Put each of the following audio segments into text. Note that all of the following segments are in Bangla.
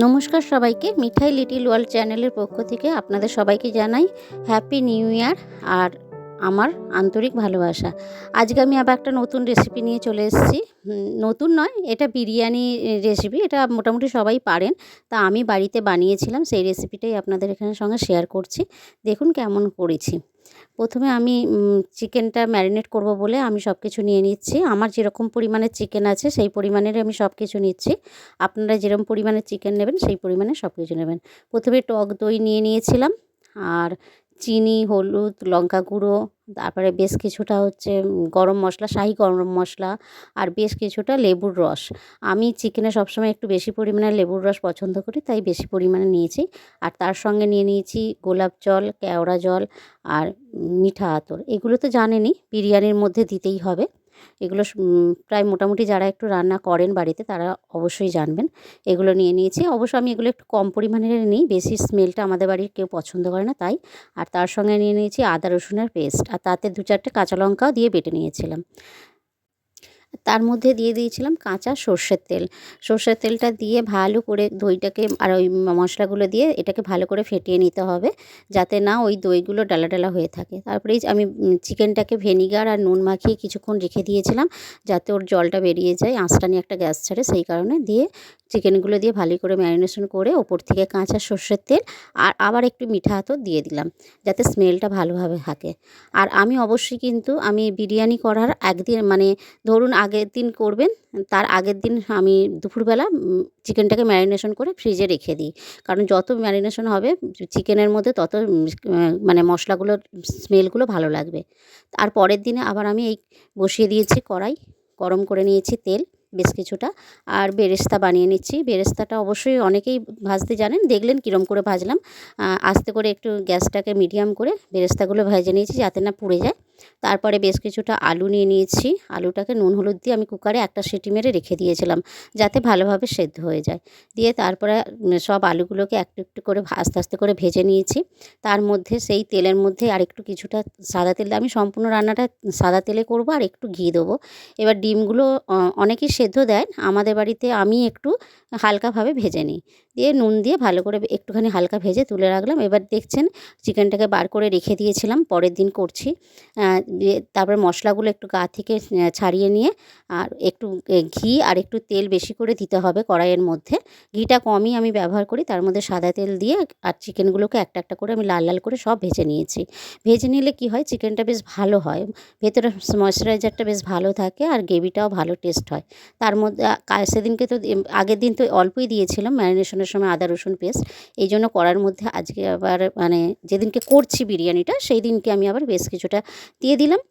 নমস্কার সবাইকে, মিঠাই লিটিল ওয়ার্ল্ড চ্যানেলের পক্ষ থেকে আপনাদের সবাইকে জানাই হ্যাপি নিউ ইয়ার আর আমার আন্তরিক ভালোবাসা। আজকে আমি আবার একটা নতুন রেসিপি নিয়ে চলে এসেছি। নতুন নয়, এটা বিরিয়ানি রেসিপি। এটা মোটামুটি সবাই পারেন, তা আমি বাড়িতে বানিয়েছিলাম, সেই রেসিপিটাই আপনাদের এখানে সঙ্গে শেয়ার করছি। দেখুন কেমন করেছি। প্রথমে আমি চিকেনটা ম্যারিনেট করব বলে আমি সব কিছু নিয়ে নিচ্ছি। আমার যেরকম পরিমাণে চিকেন আছে সেই পরিমাণের আমি সব কিছু নিচ্ছি। আপনারা যেরকম পরিমাণে চিকেন নেবেন সেই পরিমাণে সব কিছু নেবেন। প্রথমে টক দই নিয়ে নিয়েছিলাম, আর চিনি, হলুদ, লঙ্কা গুঁড়ো, তারপরে বেশ কিছুটা হচ্ছে গরম মশলা, শাহি গরম মশলা, আর বেশ কিছুটা লেবুর রস। আমি চিকেনে সবসময় একটু বেশি পরিমাণে লেবুর রস পছন্দ করি, তাই বেশি পরিমাণে নিয়েছি। আর তার সঙ্গে নিয়ে নিয়েছি গোলাপ জল, কেওড়া জল, আর মিঠা আতর। এগুলো তো জানেনই বিরিয়ানির মধ্যে দিতেই হবে। এগুলো প্রায় মোটামুটি যারা একটু রান্না করেন বাড়িতে তারা অবশ্যই জানবেন। এগুলো নিয়ে নিয়েছি। অবশ্য আমি এগুলো একটু কম পরিমাণের নিই, বেশি স্মেলটা আমাদের বাড়ির কেউ পছন্দ করে না তাই। আর তার সঙ্গে নিয়ে নিয়েছি আদা রসুনের পেস্ট, আর তাতে 2-4টে কাঁচা লঙ্কাও দিয়ে বেটে নিয়েছিলাম। তার মধ্যে দিয়ে দিয়েছিলাম কাঁচা সর্ষের তেল। সর্ষের তেলটা দিয়ে ভালো করে দইটাকে আর ওই মশলাগুলো দিয়ে এটাকে ভালো করে ফেটিয়ে নিতে হবে, যাতে না ওই দইগুলো ডালা ডালা হয়ে থাকে। তারপরেই আমি চিকেনটাকে ভিনিগার আর নুন মাখিয়ে কিছুক্ষণ রেখে দিয়েছিলাম, যাতে ওর জলটা বেরিয়ে যায়, আঁচটা নিয়ে একটা গ্যাস ছাড়ে, সেই কারণে দিয়ে চিকেনগুলো দিয়ে ভালো করে ম্যারিনেশন করে ওপর থেকে কাঁচা সর্ষের তেল আর আবার একটু মিঠা আতর দিয়ে দিলাম, যাতে স্মেলটা ভালোভাবে থাকে। আর আমি অবশ্যই কিন্তু আমি বিরিয়ানি করার একদিন মানে ধরুন আগের দিন করবেন, তার আগের দিন আমি দুপুরবেলা চিকেনটাকে ম্যারিনেশন করে ফ্রিজে রেখে দিই। কারণ যত ম্যারিনেশন হবে চিকেনের মধ্যে তত মানে মশলাগুলোর স্মেলগুলো ভালো লাগবে। আর পরের দিনে আবার আমি এই বসিয়ে দিয়েছি কড়াই, গরম করে নিয়েছি তেল বেশ কিছুটা, আর বেরেস্তা বানিয়ে নিচ্ছি। বেরেস্তাটা অবশ্যই অনেকেই ভাজতে জানেন, দেখলেন কীরকম করে ভাজলাম। আস্তে করে একটু গ্যাসটাকে মিডিয়াম করে বেরেস্তাগুলো ভেজে নিয়েছি যাতে না পুড়ে যায়। তারপরে বেশ কিছুটা আলু নিয়ে নিয়েছি। আলুটাকে নুন হলুদ দিয়ে আমি কুকারে একটা সিটি মেরে রেখে দিয়েছিলাম, যাতে ভালোভাবে সেদ্ধ হয়ে যায়। দিয়ে তারপরে সব আলুগুলোকে একটু একটু করে আস্তে আস্তে করে ভেজে নিয়েছি। তার মধ্যে সেই তেলের মধ্যে আরেকটু কিছুটা সাদা তেল, আমি সম্পূর্ণ রান্নাটা সাদা তেলে করব, আর একটু ঘি দেবো। এবার ডিমগুলো অনেকেই সেদ্ধ দেন, আমাদের বাড়িতে আমি একটু হালকাভাবে ভেজে নিই। দিয়ে নুন দিয়ে ভালো করে একটুখানি হালকা ভেজে তুলে রাখলাম। এবার দেখছেন চিকেনটাকে বার করে রেখে দিয়েছিলাম, পরের দিন করছি। তারপরে মশলাগুলো একটু গা থেকে ছাড়িয়ে নিয়ে আর একটু ঘি আর একটু তেল বেশি করে দিতে হবে কড়াইয়ের মধ্যে। ঘিটা কমই আমি ব্যবহার করি, তার মধ্যে সাদা তেল দিয়ে আর চিকেনগুলোকে একটা একটা করে আমি লাল লাল করে সব ভেজে নিয়েছি। ভেজে নিলে কি হয়, চিকেনটা বেশ ভালো হয়, ভেতরে ময়েশ্চারাইজারটা বেশ ভালো থাকে আর গ্রেভিটাও ভালো টেস্ট হয়। তার মধ্যে সেদিনকে তো আগের দিন তো অল্পই দিয়েছিলাম ম্যারিনেশনের সময় আদা রসুন পেস্ট, এই জন্য কড়ার মধ্যে আজকে আবার মানে যেদিনকে করছি বিরিয়ানিটা সেই দিনকে আমি আবার বেশ কিছুটা দিয়ে দিলাম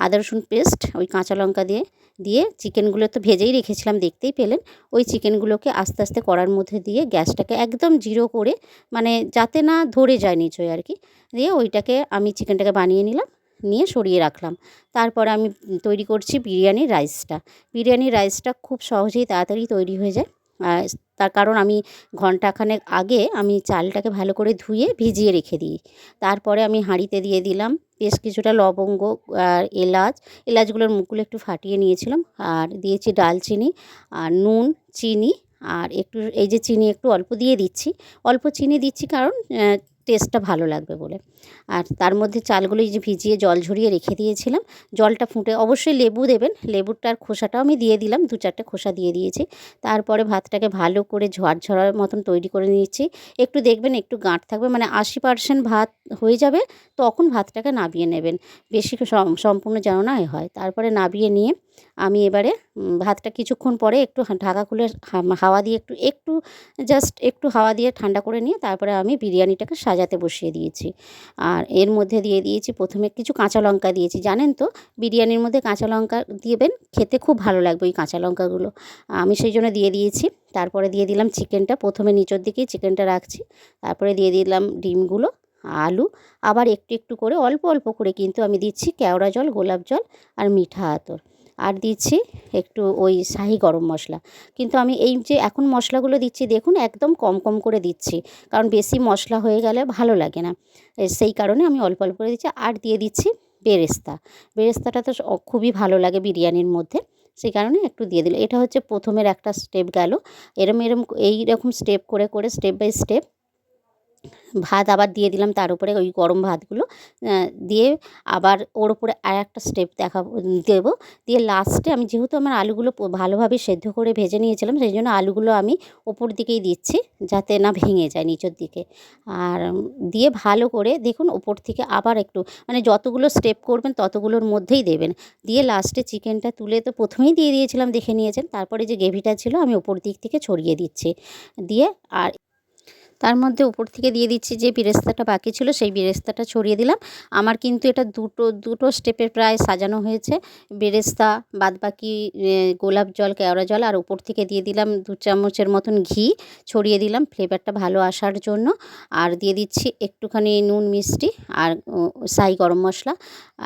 আদা রসুন পেস্ট, ওই কাঁচা লঙ্কা দিয়ে দিয়ে চিকেনগুলো তো ভেজেই রেখেছিলাম দেখতেই পেলেন। ওই চিকেনগুলোকে আস্তে আস্তে কড়ার মধ্যে দিয়ে গ্যাসটাকে একদম জিরো করে, মানে যাতে না ধরে যায় নিচয় আর কি, দিয়ে ওইটাকে আমি চিকেনটাকে বানিয়ে নিলাম, নিয়ে সরিয়ে রাখলাম। তারপরে আমি তৈরি করছি বিরিয়ানির রাইসটা। বিরিয়ানির রাইসটা খুব সহজেই তাড়াতাড়ি তৈরি হয়ে যায়। তার কারণ আমি ঘণ্টাখানেক আগে আমি চালটাকে ভালো করে ধুয়ে ভিজিয়ে রেখে দিই। তারপরে আমি হাঁড়িতে দিয়ে দিলাম বেশ কিছুটা লবঙ্গ আর এলাচগুলোর মুখগুলো একটু ফাটিয়ে নিয়েছিলাম, আর দিয়েছি দালচিনি আর নুন, চিনি, আর একটু এই যে চিনি একটু অল্প দিয়ে দিচ্ছি, অল্প চিনি দিচ্ছি কারণ টেস্টটা ভালো লাগবে বলে। আর তার মধ্যে চালগুলো এই যে ভিজিয়ে জল ঝরিয়ে রেখে দিয়েছিলাম, জলটা ফুটে অবশ্যই লেবু দেবেন, লেবুটার খোসাটাও আমি দিয়ে দিলাম, 2-4টে খোসা দিয়ে দিয়েছি। তারপরে ভাতটাকে ভালো করে ঝরঝরার মতন তৈরি করে নিচ্ছি। একটু দেখবেন একটু গাঁট থাকবে, মানে 80% ভাত হয়ে যাবে, তখন ভাতটাকে নাবিয়ে নেবেন, বেশি সম্পূর্ণ যেন না হয়। তারপরে নাবিয়ে নিয়ে আমি এবারে ভাতটা কিছুক্ষণ পরে একটু ঢাকা খুলে হাওয়া দিয়ে একটু একটু জাস্ট একটু হাওয়া দিয়ে ঠান্ডা করে নিয়ে তারপরে আমি বিরিয়ানিটাকে সাজাতে বসিয়ে দিয়েছি। আর এর মধ্যে দিয়ে দিয়েছি প্রথমে কিছু কাঁচা লঙ্কা দিয়েছি, জানেন তো বিরিয়ানির মধ্যে কাঁচা লঙ্কা দিবেন, খেতে খুব ভালো লাগবে ওই কাঁচা লঙ্কাগুলো, আমি সেই জন্য দিয়ে দিয়েছি। তারপরে দিয়ে দিলাম চিকেনটা, প্রথমে নিচের দিকেই চিকেনটা রাখছি, তারপরে দিয়ে দিলাম ডিমগুলো, আলু, আবার একটু একটু করে অল্প অল্প করে কিন্তু আমি দিচ্ছি কেওড়া জল, গোলাপ জল আর মিঠা আতর, আর দিচ্ছি একটু ওই শাহি গরম মশলা। কিন্তু আমি এই যে এখন মশলাগুলো দিচ্ছি দেখুন একদম কম কম করে দিচ্ছি, কারণ বেশি মশলা হয়ে গেলে ভালো লাগে না, সেই কারণে আমি অল্প অল্প করে দিচ্ছি। আর দিয়ে দিচ্ছি বেরেস্তা। বেরেস্তাটা তো খুবই ভালো লাগে বিরিয়ানির মধ্যে, সেই কারণে একটু দিয়ে দিল। এটা হচ্ছে প্রথমের একটা স্টেপ গেল। এইরকম স্টেপ করে করে স্টেপ বাই স্টেপ ভাত আবার দিয়ে দিলাম তার উপরে, ওই গরম ভাতগুলো দিয়ে আবার ওর উপরে আর একটা স্টেপ দেবো। দিয়ে লাস্টে আমি যেহেতু আমার আলুগুলো ভালোভাবে সেদ্ধ করে ভেজে নিয়েছিলাম, সেই জন্য আলুগুলো আমি ওপর দিকেই দিচ্ছি যাতে না ভেঙে যায় নিচের দিকে। আর দিয়ে ভালো করে দেখুন ওপর থেকে আবার একটু, মানে যতগুলো স্টেপ করবেন ততগুলোর মধ্যেই দেবেন। দিয়ে লাস্টে চিকেনটা তুলে তো প্রথমেই দিয়ে দিয়েছিলাম, দেখে নিয়েছেন। তারপরে যে গ্রেভিটা ছিল আমি ওপর দিক থেকে ছড়িয়ে দিচ্ছি। দিয়ে আর তার মধ্যে উপর থেকে দিয়ে দিচ্ছি যে বেরেস্তাটা বাকি ছিল, সেই বেরেস্তাটা ছড়িয়ে দিলাম। আমার কিন্তু এটা দুটো স্টেপে প্রায় সাজানো হয়েছে। বেরেস্তা, বাদবাকি গোলাপ জল, কেওড়া জল, আর উপর থেকে দিয়ে দিলাম 2 চামচের মতন ঘি ছড়িয়ে দিলাম ফ্লেভারটা ভালো আসার জন্য। আর দিয়ে দিচ্ছি একটুখানি নুন, মিষ্টি আর শাহি গরম মশলা।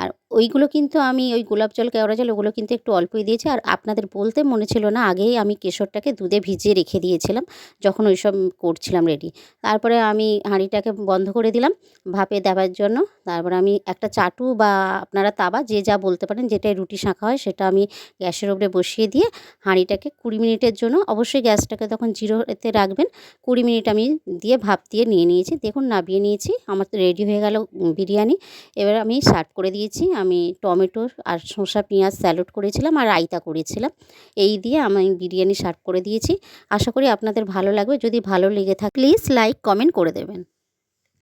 আর ওইগুলো কিন্তু আমি ওই গোলাপ জল, কেওড়া জল ওগুলো কিন্তু একটু অল্পই দিয়েছি। আর আপনাদের বলতে মনে ছিল না, আগেই আমি কেশরটাকে দুধে ভিজিয়ে রেখে দিয়েছিলাম যখন ওইসব করছিলাম রেডি। তারপরে আমি হাঁড়িটাকে বন্ধ করে দিলাম ভাপে দেওয়ার জন্য। তারপরে আমি একটা চাটু বা আপনারা তাওয়া যে যা বলতে পারেন, যেটায় রুটি শাঁকা হয়, সেটা আমি গ্যাসের উপরে বসিয়ে দিয়ে হাঁড়িটাকে 20 মিনিটের জন্য, অবশ্যই গ্যাসটাকে তখন জিরোতে রাখবেন, 20 মিনিট আমি দিয়ে ভাপ দিয়ে নিয়ে নিয়েছি। দেখুন নামিয়ে নিয়েছি, আমার তো রেডি হয়ে গেল বিরিয়ানি। এবার আমি সার্ভ করে দিয়েছি। আমি টমেটোর আর শসা পেঁয়াজ স্যালাড করেছিলাম আর রায়তা করেছিলাম, এই দিয়ে আমি বিরিয়ানি সার্ভ করে দিয়েছি। আশা করি আপনাদের ভালো লাগবে। যদি ভালো লেগে থাকে প্লিজ লাইক কমেন্ট করে দেবেন।